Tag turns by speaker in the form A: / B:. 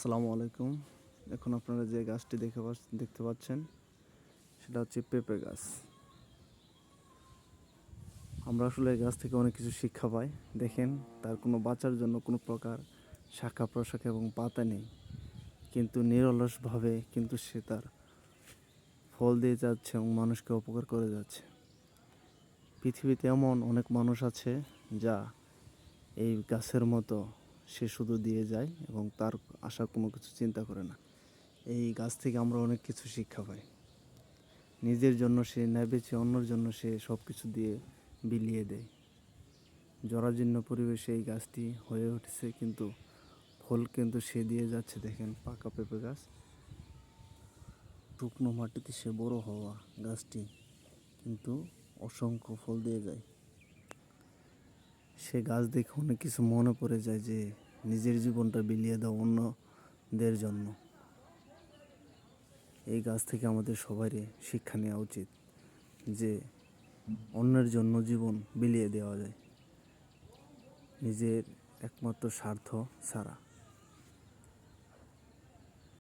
A: আসসালামু আলাইকুম। এখন আপনারা যে গাছটি দেখতে পাচ্ছেন সেটা হচ্ছে পেঁপে গাছ। আমরা আসলে এই গাছ থেকে অনেক কিছু শিক্ষা পাই। দেখেন, তার কোনো বাঁচার জন্য কোনো প্রকার শাখা প্রশাখা এবং পাতা নেই, কিন্তু নিরলসভাবে কিন্তু সে তার ফল দিয়ে যাচ্ছে এবং মানুষকে উপকার করে যাচ্ছে। পৃথিবীতে এমন অনেক মানুষ আছে যা এই গাছের মতো সে শুধু দিয়ে যায় এবং তার আশা কোনো কিছু চিন্তা করে না। এই গাছ থেকে আমরা অনেক কিছু শিক্ষা পাই। নিজের জন্য সে না বেঁচে অন্যের জন্য সে সব কিছু দিয়ে বিলিয়ে দেয়। জরাজীর্ণ পরিবেশে এই গাছটি হয়ে উঠেছে, কিন্তু ফল কিন্তু সে দিয়ে যাচ্ছে। দেখেন, পাকা পেঁপে গাছ, শুকনো মাটিতে সে বড় হওয়া গাছটি কিন্তু অসংখ্য ফল দিয়ে যায়। সে গাছ দেখে অনেক কিছু মনে পড়ে যায় যে নিজের জীবনটা বিলিয়ে দাও অন্যদের জন্য। এই গাছ থেকে আমাদের সবারই শিক্ষা নেওয়া উচিত যে অন্যের জন্য জীবন বিলিয়ে দেওয়া যায় নিজের একমাত্র স্বার্থ ছাড়া।